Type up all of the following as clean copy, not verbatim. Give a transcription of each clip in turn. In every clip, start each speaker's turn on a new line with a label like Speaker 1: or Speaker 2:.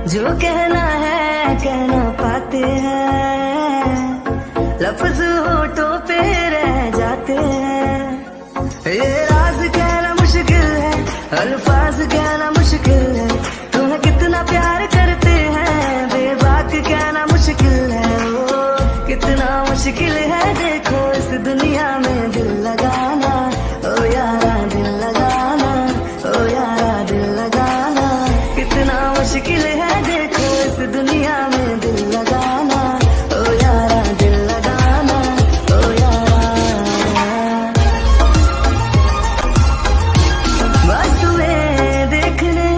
Speaker 1: जो कहना है कह ना पाते हैं, लफ्ज होठों पे रह जाते हैं। ये राज कहना मुश्किल है, अल्फाज कहना मुश्किल है, तुम्हें कितना प्यार करते हैं बेबाक कहना मुश्किल है। ओ कितना मुश्किल है देखो इस दुनिया में दिल लगाना, ओ यारा दिल लगाना, ओ यारा दिल लगाना। कितना मुश्किल है देखो इस दुनिया में दिल लगाना, ओ यारा दिल लगाना, ओ यारा। बस तुम्हें देखने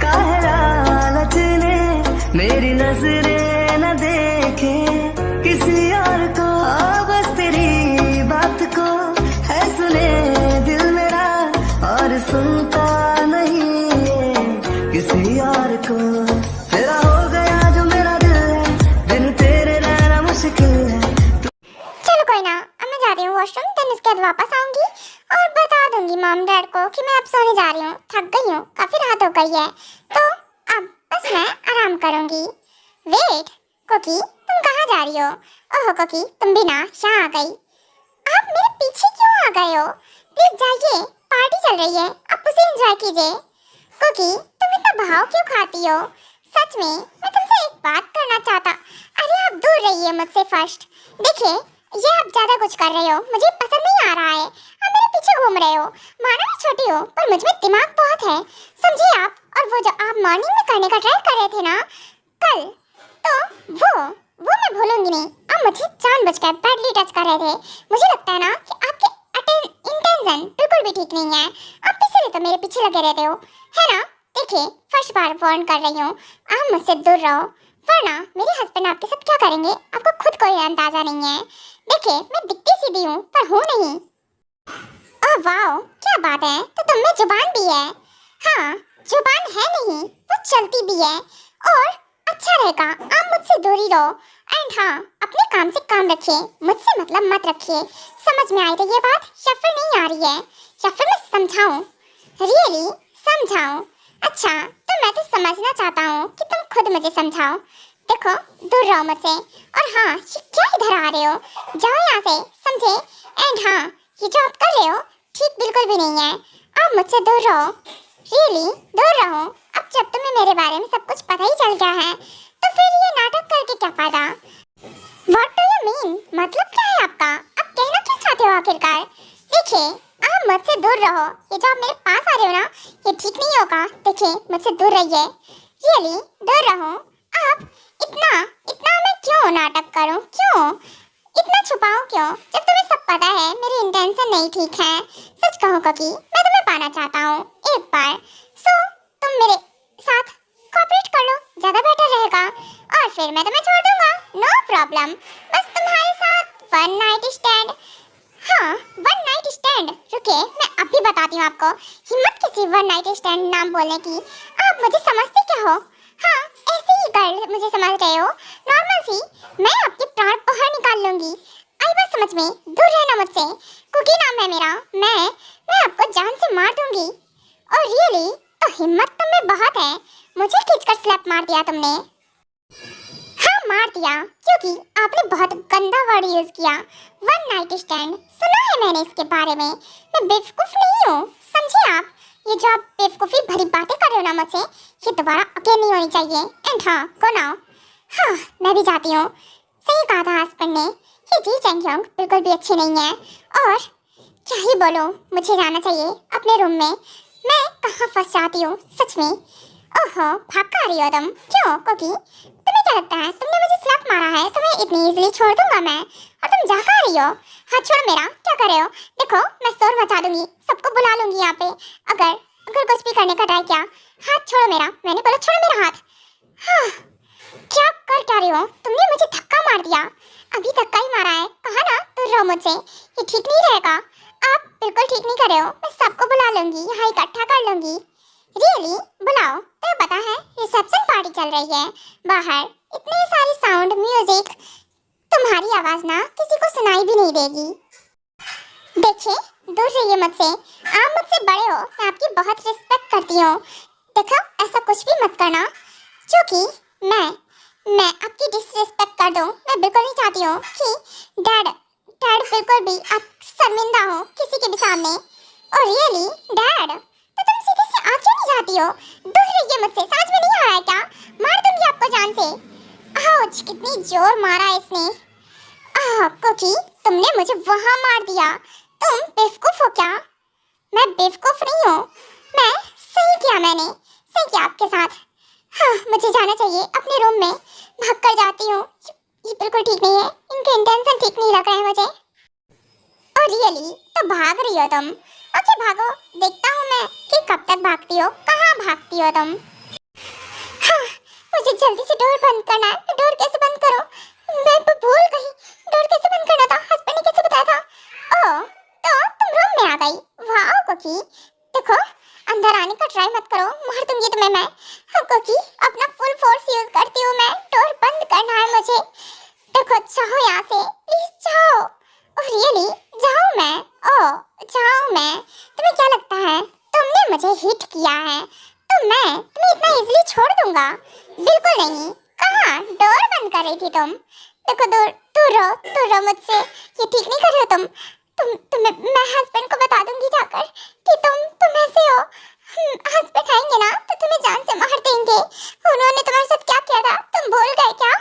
Speaker 1: का है लालच ने, मेरी नजरें न देखे किसी और को। बस तेरी बात को है सुने दिल मेरा, और सुनता नहीं है किसी और को। तेरा हो गया जो मेरा दिल है, बिन तेरे रहना मुश्किल है।
Speaker 2: चलो कोई ना, अब मैं जा रही हूँ वॉशरूम, देन इसके बाद वापस आऊंगी और बता दूंगी मॉम डैड को कि मैं अब सोने जा रही हूँ, थक गई हूँ, काफी रात हो गई है, तो अब बस मैं आराम करूंगी। वेट कुकी, तुम कहाँ जा रही हो? ओहो कुकी, तुम भी ना यहाँ आ गई। आप मेरे पीछे क्यों आ गए हो? प्लीज जाइए, पार्टी चल रही है, आप उसे एंजॉय कीजिए। कुकी, तुम इतना भाव क्यों खाती हो? सच में मैं तुमसे एक बात करना चाहता। अरे आप दूर रहिए मुझसे फर्स्ट। देखिए ये आप ज्यादा कुछ कर रहे हो, मुझे पसंद नहीं आ रहा है। आप मेरे पीछे घूम रहे हो। मानो मैं छोटी हूँ पर मुझ में दिमाग बहुत है, समझिए आप। और वो जो आप मॉर्निंग में करने का ट्राई कर रहे थे ना कल, तो वो मैं भूलूंगी नहीं। आप मुझे जानबूझकर बैडली टच कर रहे थे। मुझे लगता है ना कि आपके इंटेंशन बिल्कुल भी ठीक नहीं है। आप इसीलिए तो मेरे पीछे लगे रहते हो, है ना? देखिए फर्स्ट बार वार्न कर रही हूँ, आप मुझसे दूर रहो, वरना मेरे हस्बैंड आपके साथ क्या करेंगे आपको खुद कोई अंदाजा नहीं है। देखिए मैं दिखती सीधी हूँ पर हूँ नहीं। ओह वाओ, क्या बात है, तो तुम में जुबान भी है। हाँ, जुबान है नहीं, वो चलती भी है। और अच्छा रहेगा आप मुझसे दूर ही रहो। एंड हाँ, अपने काम से काम रखिए, मुझसे मतलब मत रखिए। समझ में आई रही है बात या फिर नहीं आ रही है? या फिर मैं समझाऊं? रियली समझाऊं? अच्छा तो मैं तो समझना चाहता हूँ कि तुम खुद मुझे समझाओ। देखो दूर रहो मुझसे। और हाँ, ये क्या इधर आ रहे हो? जाओ यहाँ से, समझे? एंड हाँ, ये जो आप कर रहे हो ठीक बिल्कुल भी नहीं है। आप मुझसे दूर रहो, रियली दूर रहो। अब जब तुम्हें मेरे बारे में सब कुछ पता ही चल गया है तो फिर ये नाटक करके क्या फायदा? What do you mean? मतलब क्या है आपका? आप कहना क्या चाहते हो आखिरकार? देखिए आप मुझसे दूर रहो। ये जो आप मेरे पास आ रहे हो ना, ये ठीक नहीं होगा। देखिए मुझसे दूर रहिए, रियली दूर रहो। आप इतना इतना मैं क्यों नाटक करूं? क्यों इतना छुपाऊं? क्यों, जब तुम्हें सब पता है मेरी इंटेंशन नहीं ठीक है। सच कहो कि मैं तुम्हें पाना चाहता हूँ एक बार। सो तुम मेरे साथ कोऑपरेट कर लो, ज्यादा बेटर रहेगा। और फिर मैं तुम्हें छोड़ दूंगा, नो प्रॉब्लम। बस तुम्हारे साथ वन नाइट स्टैंड। हाँ, वन नाइट स्टैंड। रुकिए मैं अभी बताती हूँ आपको। हिम्मत किसी वन नाइट स्टैंड नाम बोलने की? आप मुझे समझते क्या हो? हाँ, ऐसे ही गर्ल मुझे समझ रहे हो, नॉर्मल सी। मैं आपके प्राण बाहर निकाल लूंगी। आई बात समझ में? दूर रहना मुझसे। कुकी नाम है मेरा। मैं आपको जान से मार दूंगी। और रियली तो हिम्मत तुम में बहुत है। मुझे खींचकर स्लैप मार दिया तुमने। हाँ मार दिया, क्योंकि आपने बहुत गंदा वर्ड यूज किया, वन नाइट स्टैंड। सुना है मैंने इसके बारे में। मैं बेवकूफ नहीं हूँ, समझे आप? ये जो आप बेवकूफी भरी बातें कर रहे हो ना मुझसे, ये दोबारा अकेले नहीं होनी चाहिए। एंड हाँ, गो नाउ। हाँ मैं भी जाती हूँ। सही कहा था हस्बैंड ने, ये जी चैंगयोंग बिल्कुल भी अच्छी नहीं है। और क्या ही बोलो, मुझे जाना चाहिए अपने रूम में। मैं कहाँ फंस जाती हूँ सच में। ओहो, भाग कर रही हो तुम? क्यों कुकी, तुम्हें क्या लगता है तुमने मुझे स्लैप मारा है, तुम्हें इतनी इजीली छोड़ दूंगा मैं? और तुम जा कर रही हो? हाथ छोड़ो मेरा, क्या कर रहे हो? देखो मैं शोर मचा दूंगी, सबको बुला लूंगी यहाँ पे अगर कुछ भी करने का ट्राई किया। हाथ छोड़ो मेरा, मैंने बोला छोड़ो मेरा हाथ। हाँ, क्या रही हो? तुमने मुझे धक्का मार दिया, अभी धक्का ही मारा है। कहा ना दूर रहो मुझसे, ये ठीक नहीं रहेगा। आप बिल्कुल ठीक नहीं कर रहे हो। मैं सबको बुला लूंगी, यहाँ इकट्ठा कर लूंगी। रियली बुलाओ? तुम्हें पता है रिसेप्शन पार्टी चल रही है बाहर, इतने सारे साउंड म्यूजिक, तुम्हारी आवाज ना किसी को सुनाई भी नहीं देगी। देखिए दूर रहिए मुझसे, आप मुझसे बड़े हो, मैं आपकी बहुत रिस्पेक्ट करती हूँ। देखो ऐसा कुछ भी मत करना, क्योंकि मैं आपकी डिसरिस्पेक्ट कर दूं। मैं बिल्कुल नहीं चाहती हूँ कि डैड डैड बिल्कुल भी आप शर्मिंदा हो किसी के भी सामने। और रियली डैड, तो तुम सीधे से आ क्यों नहीं जाती हो? दूर रहिए मुझसे, समझ में नहीं आ रहा है क्या? मार दूंगी आपको जान से। आउच, कितनी जोर मारा इसने। क्योंकि तुमने मुझे वहां मार दिया। तुम बेवकूफ हो क्या? मैं बेवकूफ नहीं हूँ। मैं सही किया, मैंने सही किया आपके साथ। हाँ, मुझे जाना चाहिए अपने रूम में। भाग कर जाती हूँ। ये बिल्कुल ठीक नहीं है, इनके इंटेंशन ठीक नहीं लग रहे हैं मुझे। और रियली तो भाग रही हो तुम? ओके भागो, देखता हूँ मैं कि कब तक भागती हो, कहाँ भागती हो तुम। हाँ, मुझे जल्दी से डोर बंद करना है। डोर कैसे बंद करो? मैं भूल गई डोर कैसे बंद करना था। हस्बैंड ने कैसे बताया था? ओह, तो तुम रूम में आ गई। वाह कुकी, देखो अंदर आने का ट्राई मत करो, मार दूंगी तुम्हें मैं। हाँ कुकी, अपना फुल फोर्स यूज करती हूँ मैं। डोर बंद करना है मुझे। देखो जाओ यहाँ से, प्लीज जाओ। ओह रियली, जाऊँ मैं? ओह जाऊँ मैं? तुम्हें क्या लगता है तुमने मुझे हिट किया है तो मैं तुम्हें इतना इजीली छोड़ दूंगा? बिल्कुल नहीं। कहाँ डोर बंद कर रही थी तुम? देखो दूर दूर रहो मुझसे। ये ठीक नहीं कर रहे हो तुम्हें मैं हस्बैंड को बता दूंगी जाकर कि तुम ऐसे हो। हस्बैंड आएंगे ना तो तुम्हें जान से मार देंगे। उन्होंने तुम्हारे साथ क्या किया था तुम भूल गए क्या?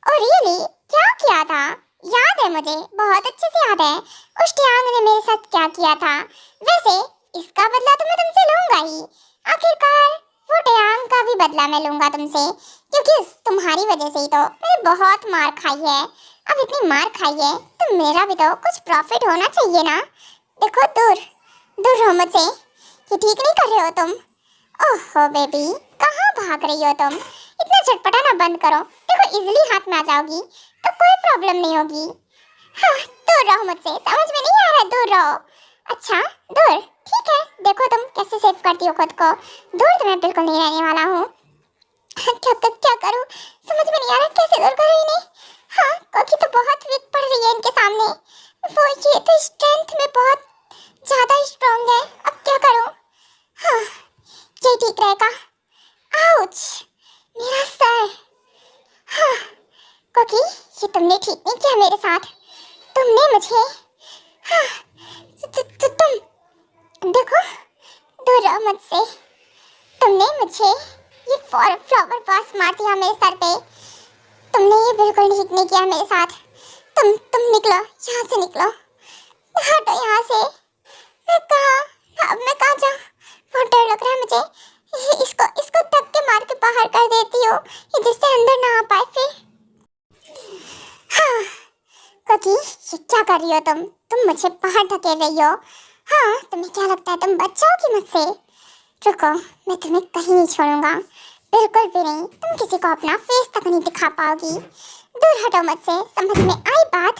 Speaker 2: और रियली क्या किया था? याद है मुझे, बहुत अच्छे से याद है उस टियांग ने मेरे साथ क्या किया था। वैसे इसका बदला तो मैं तुमसे लूंगा ही। आखिरकार वो टियांग का भी बदला मैं लूंगा तुमसे, क्योंकि तुम्हारी वजह से ही तो मैंने बहुत मार खाई है। अब इतनी मार खाई है तो मेरा भी तो कुछ प्रॉफिट होना चाहिए ना। देखो दूर दूर रहो मुझसे, ये ठीक नहीं कर रहे हो तुम। ओहो बेबी, कहाँ भाग रही हो तुम? इतना चटपटाना बंद करो। देखो इजीली हाथ में आ जाओगी तो कोई प्रॉब्लम नहीं होगी। हाँ, दूर रहो मुझसे, समझ में नहीं आ रहा है, दूर रहो। अच्छा दूर, ठीक है। देखो तुम कैसे सेव करती हो खुद को। दूर तो मैं बिल्कुल नहीं रहने वाला हूँ। क्या करूँ समझ में नहीं आ रहा, कैसे दूर करूँ इन्हें। हाँ, कोकी तो बहुत वीक पड़ रही है इनके सामने। वो ये तो स्ट्रेंथ में बहुत ज्यादा स्ट्रांग है। अब क्या करूँ? हाँ, ये ठीक रहेगा। आउच, मेरा सर। हाँ कोकी, ये तुमने ठीक नहीं किया मेरे साथ। तुमने मुझे हाँ, तुम देखो दूर रहो मुझसे। तुमने मुझे ये फ्लावर वास मार दिया मेरे सर पे। तुमने ये बिल्कुल ठीक नहीं किया मेरे साथ। तुम निकलो यहाँ से, निकलो, हटो यहाँ से। मैं कहाँ जाऊँ? बहुत डर लग रहा है मुझे। इसको धक्के मार के बाहर कर देती हो, ये जिससे अंदर ना आ पाए फिर। हाँ कोकी, ये क्या कर रही हो तुम? मुझे बाहर धकेल रही हो। हाँ, तुम्हें क्या लगता है तुम बच जाओगी मुझसे? रुको, मैं तुम्हें कहीं नहीं छोड़ूंगा, बिल्कुल भी नहीं। तुम किसी को अपना फेस तक नहीं दिखा पाओगी। दूर हटो मुझसे, समझ में आई बात?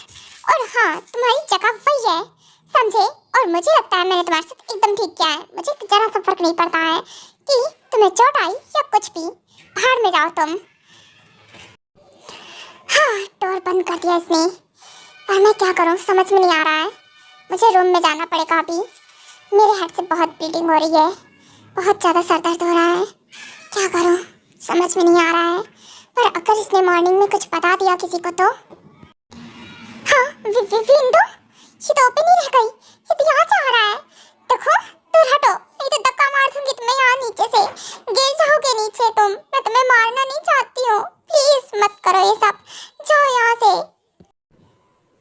Speaker 2: और हाँ, तुम्हारी जगह वही है, समझे? और मुझे लगता है मैंने तुम्हारे साथ एकदम ठीक किया है। मुझे जरा सा फर्क नहीं पड़ता है कि तुम्हें चोट आई या कुछ भी। बाहर में जाओ तुम। हाँ, डोर बंद कर दिया इसने। पर मैं क्या करूँ समझ में नहीं आ रहा है। मुझे रूम में जाना पड़ेगा अभी। मेरे हेड से बहुत ब्लीडिंग हो रही है, बहुत ज़्यादा सर दर्द हो रहा है। क्या करूँ समझ में नहीं आ रहा है। पर अगर इसने मॉर्निंग में कुछ बता दिया किसी को तो। हाँ, विंडो ये तो ओपन ही रह गई। ये तो यहाँ से आ रहा है। देखो दूर हटो, नहीं तो धक्का मार दूंगी तुम्हें यहाँ नीचे से। गिर जाओगे नीचे तुम। मैं तुम्हें मारना नहीं चाहती हूँ, प्लीज मत करो ये सब। जाओ यहाँ से।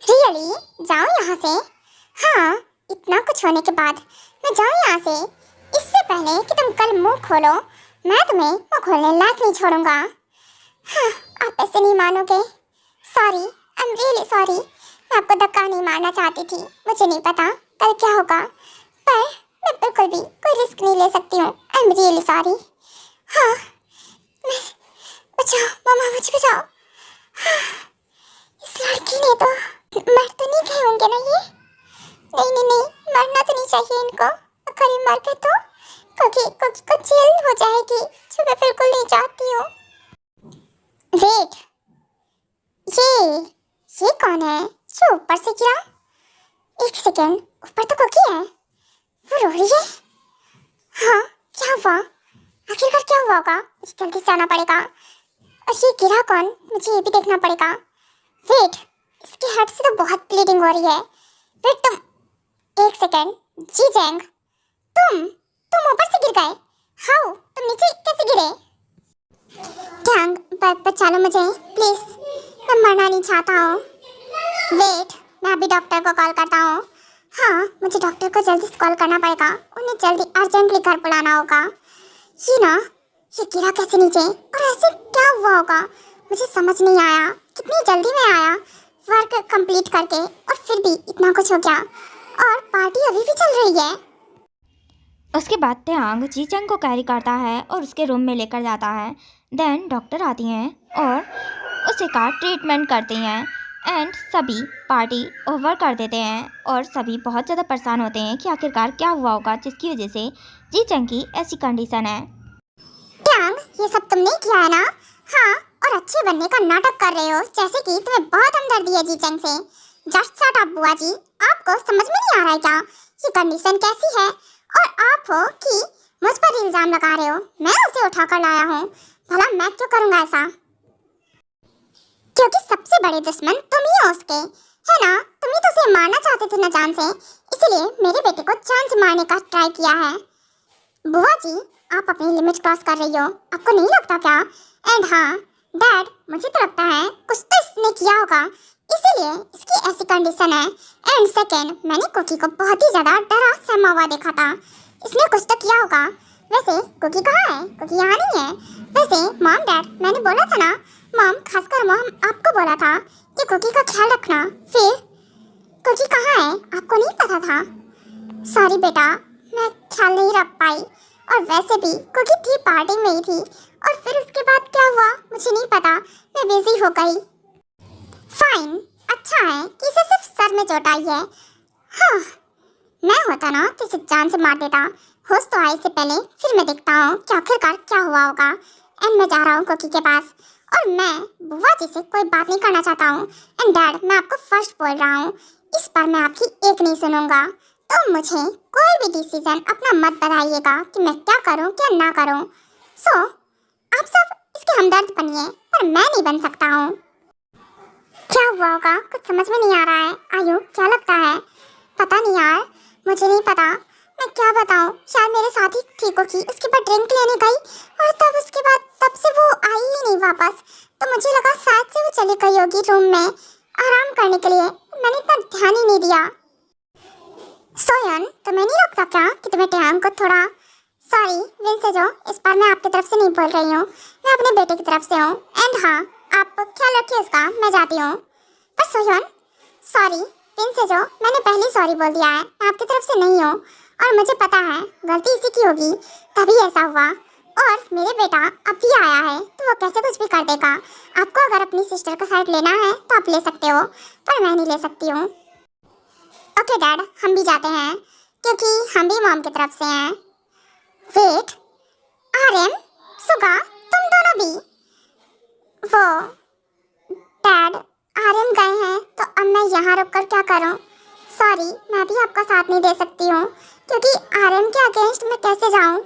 Speaker 2: रियली जाओ यहाँ से? हाँ, इतना कुछ होने के बाद मैं जाऊँ यहाँ से? इससे पहले कि तुम कल मुंह खोलो, मैं तुम्हें मुंह खोलने लायक नहीं छोड़ूंगा। हाँ, आप ऐसे नहीं मानोगे। Sorry, I am really sorry. मैं आपको धक्का नहीं मारना चाहती थी। मुझे नहीं पता कल क्या होगा, पर मैं बिल्कुल भी कोई रिस्क नहीं ले सकती हूँ। I am really sorry. हाँ, मैं बचाओ मामा, मुझे बचाओ। हाँ, इस लड़की ने तो मर तो नहीं गए होंगे ना ये? नहीं, मरना तो नहीं चाहिए इनको। अगर ये मर गए तो कोकी को जेल हो जाएगी, जो मैं बिल्कुल नहीं चाहती हूँ। वेट, ये कौन है जो ऊपर से गिरा? एक सेकेंड, ऊपर तो कोकी है, वो रो रही है। हाँ, क्या हुआ? आखिरकार क्या हुआ होगा? मुझे जल्दी जाना पड़ेगा। और ये गिरा कौन? मुझे ये भी देखना पड़ेगा। वेट, इसके हेड से तो बहुत ब्लीडिंग हो रही है। वेट, तुम एक सेकेंड। जी जैंग, तुम ऊपर से गिर गए? हाउ? तुम नीचे कैसे गिरे? टैंग, बचा लो मुझे प्लीज, मैं मरना नहीं चाहता हूँ। वेट, मैं अभी डॉक्टर को कॉल करता हूँ। हाँ, मुझे डॉक्टर को जल्दी कॉल करना पड़ेगा, उन्हें जल्दी अर्जेंटली घर बुलाना होगा। ये ना, ये गिरा कैसे नीचे और ऐसे क्या हुआ होगा? मुझे समझ नहीं आया। कितनी जल्दी में आया वर्क कंप्लीट करके और फिर भी इतना कुछ हो गया। और पार्टी अभी भी चल रही है।
Speaker 3: उसके बाद त्यांग जी चंग को कैरी करता है और उसके रूम में लेकर जाता है। देन डॉक्टर आती हैं और उसे का ट्रीटमेंट करती हैं एंड सभी पार्टी ओवर कर देते हैं और सभी बहुत ज़्यादा परेशान होते हैं कि आखिरकार क्या हुआ होगा जिसकी वजह से जी चंग की ऐसी कंडीशन है।
Speaker 2: टैंग, ये सब तुमने किया है ना? हाँ, और अच्छे बनने का नाटक कर रहे हो जैसे कि तुम्हें बहुत हमदर्दी है जी चंग से। जस्ट शट अप बुआ जी, आपको समझ में नहीं आ रहा है क्या ये कंडीशन कैसी है? और आप हो कि मुझ पर इल्जाम लगा रहे हो। मैं उसे उठा कर लाया हूँ, भला मैं क्यों करूँगा ऐसा? क्योंकि सबसे बड़े दुश्मन तुम ही हो उसके, है ना? तुम ही तो उसे मारना चाहते थे ना जान से, इसलिए मेरे बेटे को जान से मारने का ट्राई किया है। बुआ जी, आप अपनी लिमिट क्रॉस कर रही हो, आपको नहीं लगता क्या? एंड हाँ डैड, मुझे तो लगता है कुछ तो इसने किया होगा, इसीलिए इसकी ऐसी कंडीशन है। एंड सेकेंड, मैंने कुकी को बहुत ही ज्यादा डरा सहमा हुआ देखा था, इसने कुछ तो किया होगा। वैसे कुकी कहाँ है? कुकी यहाँ नहीं है। वैसे मॉम डैड, मैंने बोला था ना, मॉम खासकर मॉम आपको बोला था कि कुकी का ख्याल रखना। फिर कुकी कहाँ है? आपको नहीं पता था? सॉरी बेटा, मैं ख्याल नहीं रख पाई। और वैसे भी कुकी थी पार्टी में ही थी, और फिर उसके बाद क्या हुआ मुझे नहीं पता, मैं बिजी हो गई। फाइन, अच्छा है कि इसे सिर्फ सर में चोट आई है। हाँ, मैं होता ना तो इसे जान से मार देता। होश तो आए से पहले फिर मैं देखता हूँ कि आखिरकार क्या हुआ होगा। एंड मैं जा रहा हूँ कुकी के पास, और मैं बुआ जी से कोई बात नहीं करना चाहता हूँ। एंड डैड, मैं आपको फर्स्ट बोल रहा हूँ, इस बार मैं आपकी एक नहीं सुनूंगा। तो मुझे कोई भी डिसीजन अपना मत बताइएगा कि मैं क्या करूं क्या ना करूं। सो आप सब इसके हमदर्द बनिए, पर मैं नहीं बन सकता हूं। क्या हुआ होगा कुछ समझ में नहीं आ रहा है। आयु, क्या लगता है? पता नहीं यार, मुझे नहीं पता, मैं क्या बताऊं। शायद मेरे साथ ही ठीक होगी, उसके बाद ड्रिंक लेने गई और तब उसके बाद तब से वो आई ही नहीं वापस। तो मुझे लगा शायद से वो चली गई होगी रूम में आराम करने के लिए, मैंने इतना ध्यान ही नहीं दिया। सोयन, तुम्हें नहीं लगता क्या कि तुम्हें टैंग को थोड़ा... सॉरी विंसेजो, इस बार मैं आपकी तरफ से नहीं बोल रही हूँ, मैं अपने बेटे की तरफ से हूँ। एंड हाँ, आप ख्याल रखिए उसका, मैं जाती हूँ। पर सोयन, सॉरी विंसेजो, मैंने पहले ही सॉरी बोल दिया है, मैं आपकी तरफ से नहीं हूँ, और मुझे पता है गलती इसी की होगी, तभी ऐसा हुआ। और मेरे बेटा अब भी आया है तो वो कैसे कुछ भी कर देगा। आपको अगर अपनी सिस्टर का साइड लेना है तो आप ले सकते हो, पर मैं नहीं ले सकती हूँ। ओके डैड, हम भी जाते हैं क्योंकि हम भी मॉम की तरफ से हैं। वेट, आर्यन, सुगा, तुम दोनों भी? वो डैड, आर्यन गए हैं तो अब मैं यहाँ रुककर क्या करूँ? सॉरी, मैं भी आपका साथ नहीं दे सकती हूँ क्योंकि आर्यन के अगेंस्ट मैं कैसे जाऊँ?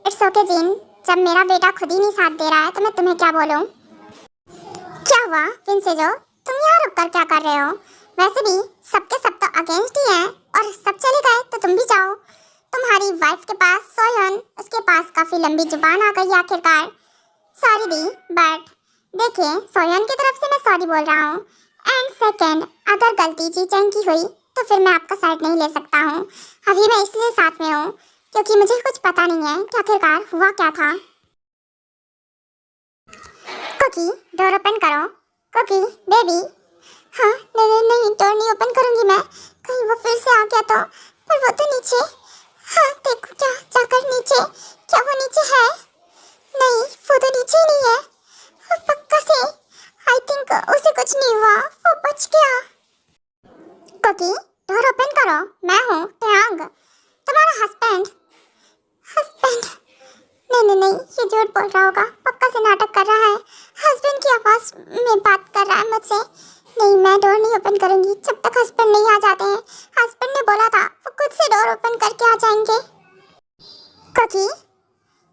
Speaker 2: इट्स ओके जीन, जब मेरा बेटा खुद ही नहीं साथ दे रहा है तो मैं तुम्हें क्या बोलूँ? क्या हुआ विंसेजो, तुम यहाँ रुककर क्या कर रहे हो? वैसे भी सबके सब तो अगेंस्ट ही हैं, और सब चले गए तो तुम भी जाओ। तुम्हारी वाइफ के पास सोयन, उसके पास काफी लंबी जुबान आ गई आखिरकार। सॉरी दी, बट देखिए सोयन की तरफ से मैं सॉरी बोल रहा हूँ। एंड सेकंड, अगर गलती जी चंग की हुई तो फिर मैं आपका साइड नहीं ले सकता हूँ। अभी मैं इसलिए साथ में हूँ क्योंकि मुझे कुछ पता नहीं है कि आखिरकार हुआ क्या था। कुकी, डोर ओपन करो। Cookie baby. हाँ, नहीं, डोर नहीं ओपन करूंगी मैं, कहीं वो फिर से आ गया तो। पर वो तो नीचे, हाँ देखो क्या, जाकर नीचे, क्या वो नीचे है? नहीं, वो तो नीचे ही नहीं है, पक्का से। आई थिंक उसे कुछ नहीं हुआ, वो बच गया। कुकी, डोर ओपन करो, मैं हूँ टैंग, तुम्हारा हस्बैंड। हस्बैंड? नहीं, ये झूठ बोल रहा होगा, पक्का से नाटक कर रहा है। हस्बैंड की आवाज़ में बात कर रहा है मुझसे। नहीं, मैं डोर नहीं ओपन करूंगी जब तक हस्बैंड नहीं आ जाते हैं। हस्बैंड ने बोला था वो खुद से डोर ओपन करके आ जाएंगे। कुकी,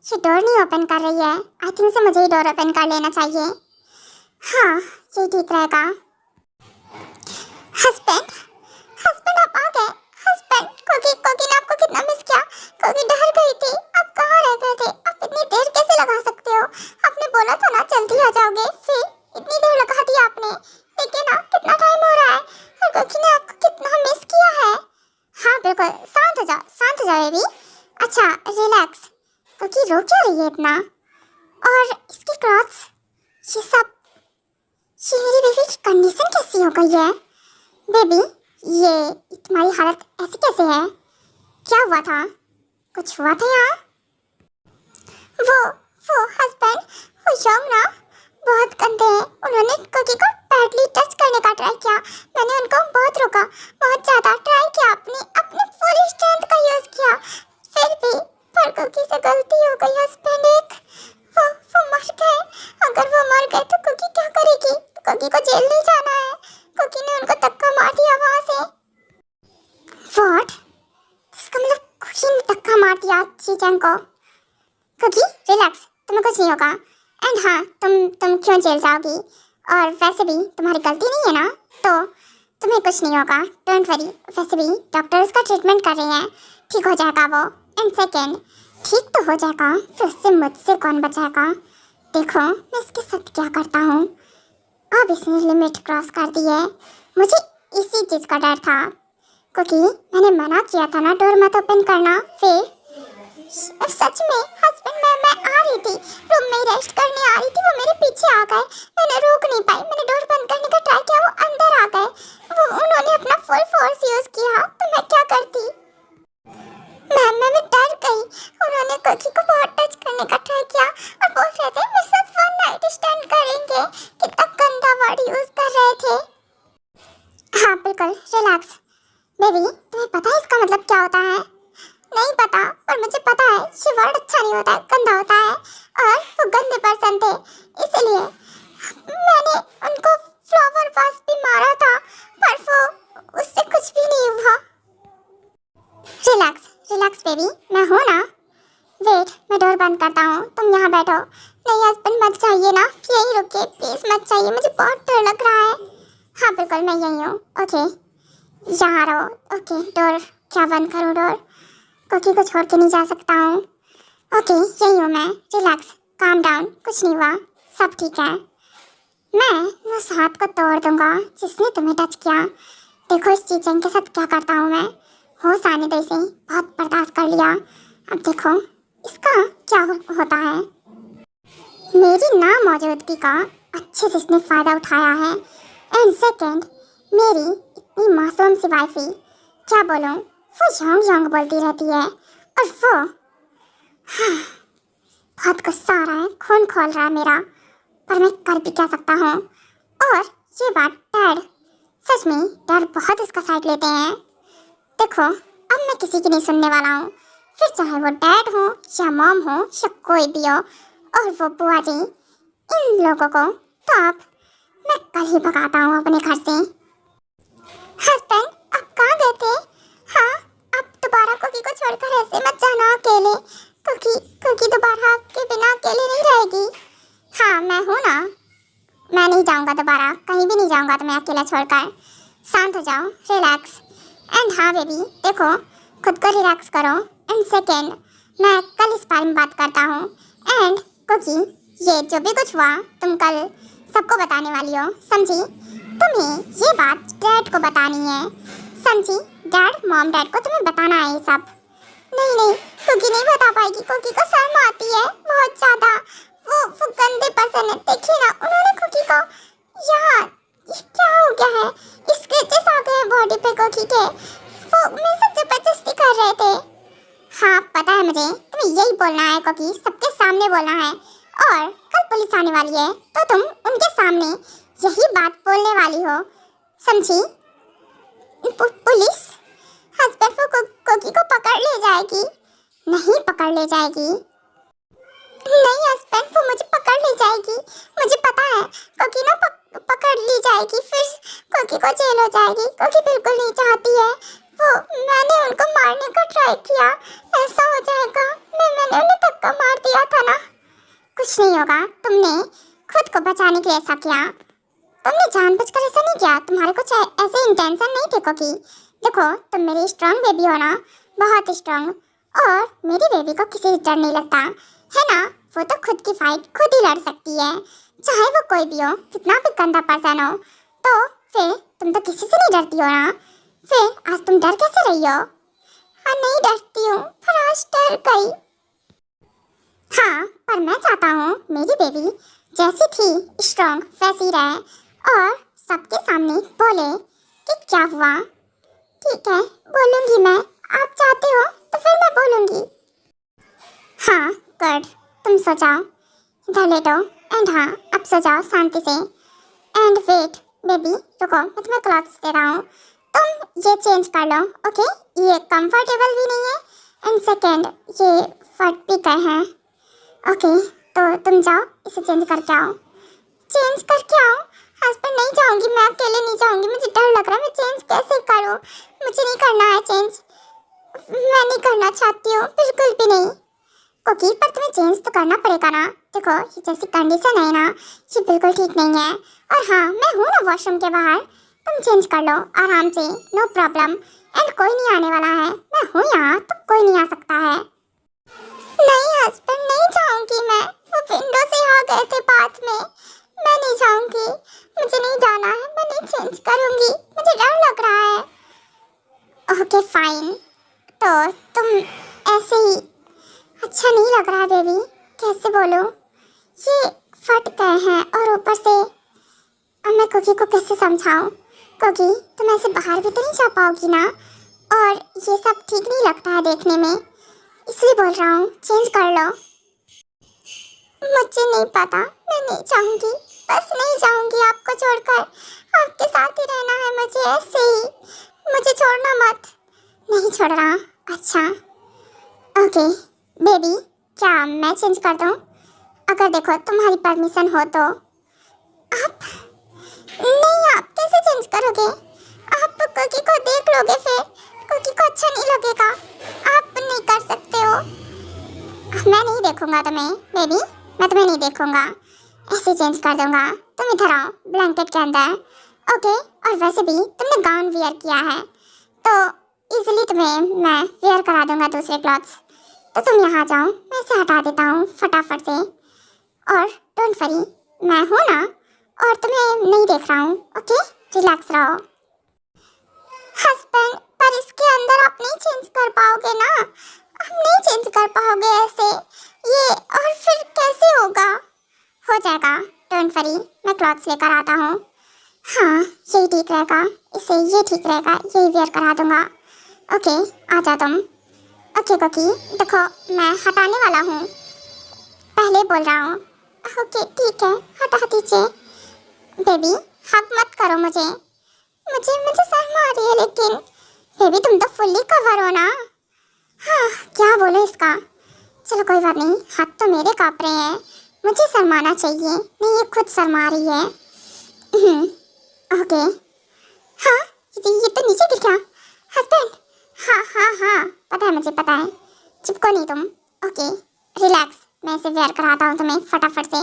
Speaker 2: ये डोर नहीं ओपन कर रही है। आई थिंक से मुझे ही डोर ओपन कर लेना चाहिए। हाँ, ये ठीक रहेगा। हस्बैंड, हस्बैंड आप आ गए। हस्बैंड, कोकी ने आपको कितना मिस किया। कोकी डर गई थी। आप कहाँ रह गए थे? आप इतनी देर कैसे लगा सकते हो? आपने बोला था ना जल्दी आ जाओगे, फिर इतनी देर लगा दी आपने। देखिए ना कितना टाइम हो रहा है और कोकी ने आपको कितना मिस किया है। हाँ बिल्कुल, शांत हो जाओ बेबी। अच्छा रिलैक्स। कोकी रो क्यों रही है इतना? और इसकी क्लॉथ्स, ये सब, ये मेरी बेबी की कंडीशन कैसी हो गई है? बेबी, ये तुम्हारी हालत ऐसी कैसे है? क्या हुआ था? कुछ हुआ था यहाँ? वो हस्बैंड, वो यमुना बहुत गंदे हैं। उन्होंने कोकी को बैडली टच करने का ट्राई किया। मैंने उनको बहुत रोका, बहुत ज़्यादा ट्राई किया। अपने पूरी स्ट्रेंथ का यूज़ किया, फिर भी पर कोकी से गलती हो गई। हस्बैंड एक वो मर गए। अगर वो मर गए तो कोकी क्या करेगी? कोकी को जेल नहीं जाना है। कोकी ने उनको धक्का मार दिया वहाँ से। व्हाट? इसका मतलब कोकी ने धक्का मार दिया चीचन को। कोकी रिलैक्स, तुम्हें कुछ नहीं होगा। एंड हाँ, तुम क्यों जेल जाओगी? और वैसे भी तुम्हारी गलती नहीं है ना, तो तुम्हें कुछ नहीं होगा। Don't worry. वैसे भी डॉक्टर उसका ट्रीटमेंट कर रही हैं, ठीक हो जाएगा वो। एंड सेकेंड, ठीक तो हो जाएगा, फिर उससे मुझसे कौन बचाएगा? देखो मैं इसके साथ क्या करता हूँ। अब इसने लिमिट क्रॉस कर दी है। मुझे इसी चीज़ का डर था, क्योंकि मैंने मना किया था ना डोर मत ओपन करना। फिर सच में हस्बैंड, मैं आ रही थी, रूम में रेस्ट करने आ रही थी, वो मेरे पीछे आ गए। मैंने रोक नहीं पाई, मैंने डोर बंद करने का ट्राई किया, वो अंदर आ गए। वो उन्होंने अपना फुल फोर्स यूज़ किया, तो मैं क्या करती? मैं भी डर गई। उन्होंने कोकी को बहुत टच करने का ट्राई किया और बोल रहे थे मेरे साथ वन नाइट स्टैंड करेंगे। कितना गंदा वर्ड यूज़ कर रहे थे। हाँ बिल्कुल, रिलैक्स। बेबी, तुम्हें पता है इसका मतलब क्या होता है? नहीं पता, पर मुझे पता है ये वर्ड अच्छा नहीं होता है, गंदा होता है। और वो गंदे पर्सन थे, इसलिए मैंने उनको फ्लावर वास भी मारा था, पर वो उससे कुछ भी नहीं हुआ। रिलैक्स बेबी, मैं हूँ ना। वेट, मैं डोर बंद करता हूँ, तुम यहाँ बैठो। नहीं हस्बैंड, मत जाइए ना, यहीं रुकिए प्लीज़, मत जाइए, मुझे बहुत डर लग रहा है। हाँ बिल्कुल, मैं यहीं हूँ। ओके, यहाँ रहो। ओके, डोर क्या बंद करूँ? डोर कोकी को छोड़ के नहीं जा सकता हूँ। ओके, यही हूँ मैं। रिलैक्स, काम डाउन, कुछ नहीं हुआ, सब ठीक है। मैं उस हाथ को तोड़ दूँगा जिसने तुम्हें टच किया। देखो इस चीचन के साथ क्या करता हूँ मैं। होश आने दो इसे, बहुत बर्दाश्त कर लिया। अब देखो इसका क्या होता है। मेरी ना मौजूदगी का अच्छे से इसने फ़ायदा उठाया है। एंड सेकेंड, मेरी इतनी मासूम सी वाइफी, क्या बोलूँ, वो झोंग बोलती रहती है। और वो बहुत गुस्सा आ रहा है, खून खोल रहा है मेरा, पर मैं कर भी क्या सकता हूँ। और ये बात डैड, सच में डैड बहुत इसका साइड लेते हैं। देखो अब मैं किसी की नहीं सुनने वाला हूँ, फिर चाहे वो डैड हो या मॉम हो या कोई भी हो, और वो बुआ जी, इन लोगों को तो अब मैं कल ही भगाता हूँ अपने घर से। हस्बैंड, आप कहाँ गए थे? हाँ, आप दोबारा कोकी को छोड़कर ऐसे मत जाना अकेले। कोकी दोबारा आपके बिना अकेले नहीं रहेगी। हाँ मैं हूँ ना, मैं नहीं जाऊँगा दोबारा, कहीं भी नहीं जाऊँगा तुम्हें अकेला छोड़कर। शांत हो जाओ, रिलैक्स। एंड हाँ बेबी, देखो खुद को रिलैक्स करो। एंड सेकेंड, मैं कल इस बारे में बात करता हूँ। एंड कोकी, ये जो भी कुछ हुआ तुम कल सबको बताने वाली हो, समझी? तुम्हें ये बात डैड को बतानी है, समझी? डैड, मॉम, डैड को तुम्हें बताना है ये सब। नहीं, कोकी नहीं बता पाएगी, कोकी को शर्म आती है बहुत ज़्यादा। वो गंदे पर्सन है, देखिए ना, उन्होंने कोकी को यहाँ, ये क्या हो गया है, स्क्रैचेस आ गए बॉडी पे कोकी के। वो मेरे साथ जबरदस्ती कर रहे थे। हाँ पता है मुझे, तुम्हें यही बोलना है कोकी, सबके सामने बोलना है। और कल पुलिस आने वाली है, तो तुम उनके सामने यही बात बोलने वाली हो, समझी? पुलिस हस्बैंड को कोकी को पकड़ ले जाएगी। नहीं पकड़ ले जाएगी, नहीं हस्बैंड, वो मुझे पकड़ ले जाएगी, मुझे पता है। कोकी ना पकड़ ली जाएगी, फिर कोकी को जेल हो जाएगी। कोकी बिल्कुल नहीं चाहती है वो, मैंने उनको मारने का ट्राई किया, ऐसा हो जाएगा। मैंने उन्हें धक्का मार दिया था ना। कुछ नहीं होगा, तुमने खुद को बचाने के लिए ऐसा किया। तुमने जानबूझकर ऐसा नहीं किया, तुम्हारे कुछ ऐसे इंटेंशन नहीं थे कि देखो तुम मेरी स्ट्रांग बेबी हो ना, बहुत स्ट्रांग, और मेरी बेबी को किसी से डर नहीं लगता है ना। वो तो खुद की फाइट खुद ही लड़ सकती है, चाहे वो कोई भी हो, कितना भी गंदा पर्सन हो। तो फिर तुम तो किसी से नहीं डरती हो ना, फिर आज तुम डर कैसे रही हो? हाँ नहीं डरती हूँ, पर आज डर गई। हाँ पर मैं चाहता हूँ मेरी बेबी जैसी थी स्ट्रांग वैसी रहे और सबके सामने बोले कि क्या हुआ। ठीक है बोलूँगी मैं, आप चाहते हो तो फिर मैं बोलूँगी। हाँ गुड, तुम सो जाओ, इधर लेटो। एंड हाँ अब सो जाओ शांति से। एंड वेट बेबी, रुको, मैं तुम्हें क्लॉथ्स दे रहा हूँ, तुम ये चेंज कर लो। ओके, ये कंफर्टेबल भी नहीं है एंड सेकेंड ये फट भी गए हैं। ओके तो तुम जाओ इसे चेंज करके आओ। चेंज करके आओ? हस्बैंड नहीं जाऊंगी, मैं अकेले नहीं जाऊंगी, मुझे डर लग रहा है, मैं चेंज कैसे करूँ? मुझे नहीं करना है चेंज, मैं नहीं करना चाहती हूँ बिल्कुल भी नहीं। ओके पर तुम्हें चेंज तो करना पड़ेगा ना। देखो ये जैसी कंडीशन है ना, ये बिल्कुल ठीक नहीं है। और हाँ मैं हूँ ना वॉशरूम के बाहर, तुम चेंज कर लो आराम से, नो प्रॉब्लम। एंड कोई नहीं आने वाला है, मैं हूँ यहाँ तो कोई नहीं आ सकता है। नहीं हस्बैंड नहीं जाऊंगी मैं, वो विंडो से आ गए थे बात में, मैं नहीं जाऊंगी, मुझे नहीं जाना है, मैं नहीं चेंज करूंगी, मुझे डर लग रहा है। ओके फाइन, तो तुम ऐसे ही, अच्छा नहीं लग रहा है बेबी, कैसे बोलूं, ये फट गए हैं और ऊपर से अब मैं कुकी को कैसे समझाऊं। कुकी तुम ऐसे बाहर भी तो नहीं जा पाओगी ना, और ये सब ठीक नहीं लगता है देखने में, इसलिए बोल रहा हूँ चेंज कर लो। मुझे नहीं पता, मैं नहीं चाहूँगी, बस नहीं जाऊँगी आपको छोड़कर, आपके साथ ही रहना है मुझे ऐसे ही, मुझे छोड़ना मत। नहीं छोड़ रहा? अच्छा ओके बेबी, क्या मैं चेंज कर दूँ? अगर देखो तुम्हारी परमिशन हो तो। आप नहीं, आप कैसे चेंज करोगे? आप कुकी को देख लोगे, फिर कुकी को अच्छा नहीं लगेगा, आप नहीं कर सकते हो। मैं नहीं देखूंगा तुम्हें बेबी, मैं तुम्हें नहीं देखूंगा, ऐसे चेंज कर दूंगा। तुम इधर आओ ब्लैंकेट के अंदर। ओके, और वैसे भी तुमने गाउन वियर किया है तो इजीली तुम्हें मैं वियर करा दूंगा दूसरे क्लॉथ्स। तो तुम यहाँ जाओ, मैं इसे हटा देता हूँ फटाफट से। और डोंट वरी, मैं हूँ ना, और तुम्हें नहीं देख रहा हूँ। ओके रिलैक्स रहो। हस्बैंड पर इसके अंदर आप नहीं चेंज कर पाओगे ना, आप नहीं चेंज कर पाओगे ऐसे, ये और फिर कैसे होगा? हो जाएगा, डोंट वरी, मैं क्लॉथ्स लेकर आता हूँ। हाँ यही ठीक रहेगा, इसे ये ठीक रहेगा, यही वेयर करा दूंगा। ओके आ जा तुम। ओके कुकी देखो मैं हटाने वाला हूँ, पहले बोल रहा हूँ। ओके ठीक है, हटा दीजिए। बेबी हक मत करो मुझे, मुझे शर्म आ रही है, लेकिन बेबी तुम तो फुल्ली कवर हो ना। हाँ क्या बोलो इसका, चलो कोई बात नहीं, हाथ तो मेरे कांप रहे हैं, मुझे शर्माना चाहिए, नहीं ये खुद शर्मा रही है। ओके हाँ ये तो नीचे गिर गया हस्बैंड। हाँ हाँ हाँ पता है, मुझे पता है, चिपको नहीं तुम। ओके रिलैक्स, मैं इसे वेयर कराता हूँ तुम्हें फटाफट से।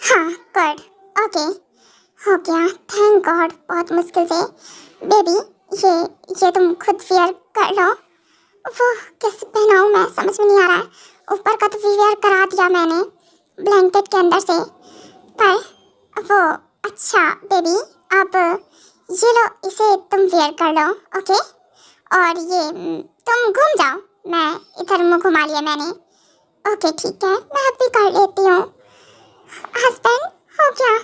Speaker 2: हाँ गुड, ओके हो गया, थैंक गॉड, बहुत मुश्किल से। बेबी ये तुम खुद वेयर कर लो। वो कैसे पहनाऊँ मैं, समझ में नहीं आ रहा है, ऊपर का तो वेयर करा दिया मैंने ब्लैंकेट के अंदर से, पर वो अच्छा बेबी अब ये लो, इसे तुम वेयर कर लो। ओके और ये तुम घूम जाओ, मैं इधर मुँह घुमा लिया मैंने। ओके ठीक है, मैं अभी कर लेती हूँ। हस्बैंड हो गया?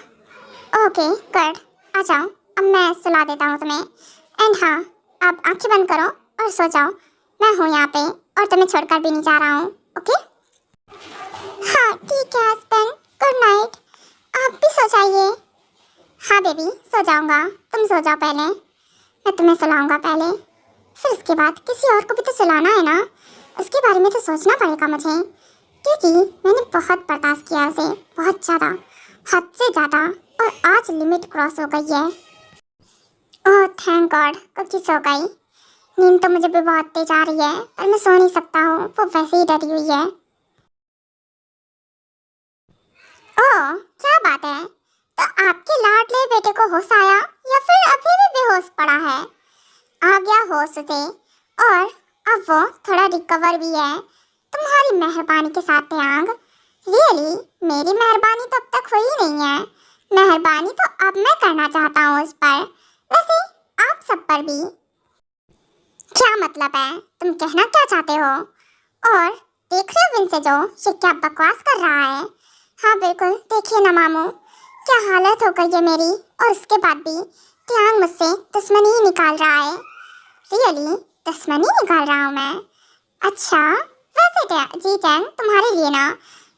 Speaker 2: ओके गुड, आ जाओ, अब मैं सुला देता हूँ तुम्हें। एंड हाँ आप आंखें बंद करो और सो जाओ, मैं हूँ यहाँ पे और तुम्हें छोड़कर भी नहीं जा रहा हूँ। ओके हाँ ठीक है हस्बैंड, गुड नाइट, आप भी सो जाइए। हाँ बेबी सो जाऊँगा, तुम सो जाओ पहले, मैं तुम्हें सुलाऊँगा पहले, फिर उसके बाद किसी और को भी तो सुलाना है ना, उसके बारे में तो सोचना पड़ेगा मुझे, क्योंकि मैंने बहुत बर्दाश्त किया उसे, बहुत ज़्यादा, हद से ज़्यादा, और आज लिमिट क्रॉस हो गई है। ओह थैंक गॉड कुकी सो गई। नींद तो मुझे भी बहुत तेज आ रही है, पर मैं सो नहीं सकता हूँ, वो वैसे ही डरी हुई है। ओह, क्या बात है? तो आपके लाडले बेटे को होश आया या फिर अभी भी बेहोश पड़ा है? आ गया होश उसे, और अब वो थोड़ा रिकवर भी है तुम्हारी मेहरबानी के साथ त्यांग। रियली मेरी मेहरबानी तो अब तक हुई नहीं है, मेहरबानी तो अब मैं करना चाहता हूँ उस पर, वैसे आप सब पर भी। क्या मतलब है? तुम कहना क्या चाहते हो? और देख रहे हो विंसे जो ये क्या बकवास कर रहा है? हाँ बिल्कुल, देखिए ना मामू, क्या हालत हो गई है मेरी, और उसके बाद भी त्यांग मुझसे दुश्मनी ही निकाल रहा है। रियली दुश्मनी निकाल रहा हूँ मैं? अच्छा, वैसे जी चैन तुम्हारे लिए ना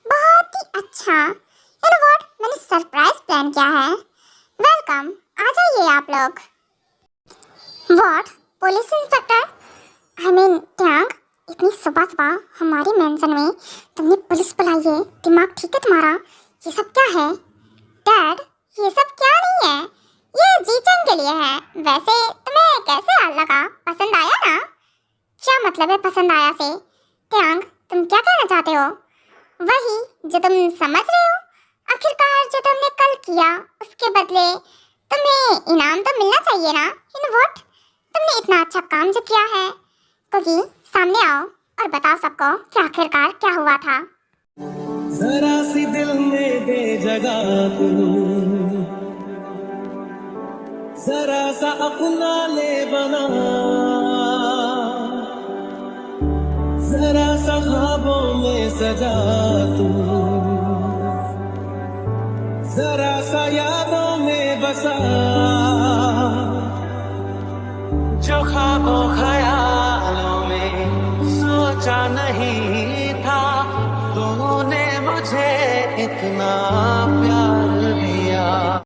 Speaker 2: बहुत ही अच्छा, यू नो व्हाट, मैंने सरप्राइज प्लान किया है। वेलकम, आ जाइए आप लोग। What, police inspector? I mean त्यांग, इतनी सुबह सुबह हमारे मेंशन में तुमने पुलिस बुलाई है? दिमाग ठीक है तुम्हारा? ये सब क्या है? डैड, ये सब क्या नहीं है, ये जीचन के लिए है। वैसे तुम्हें कैसे हाल लगा, पसंद आया ना? क्या मतलब है पसंद आया से? त्यांग, तुम क्या कहना चाहते हो? वही जो तुम समझ रहे हो। आखिरकार जो तुमने कल किया उसके बदले तुम्हें इनाम तो मिलना चाहिए ना। यू नो व्हाट, तुमने इतना अच्छा काम जो किया है, क्योंकि सामने आओ और बताओ सबको कि आखिरकार क्या हुआ था।
Speaker 4: जरा सी दिल में दे जगह तू, जरा सा अपना ले बना, जरा सा ख्वाबों में सजा तू, जरा सा यादों में बसा, जो ख्वाबों ख्यालों में सोचा नहीं था, तूने मुझे इतना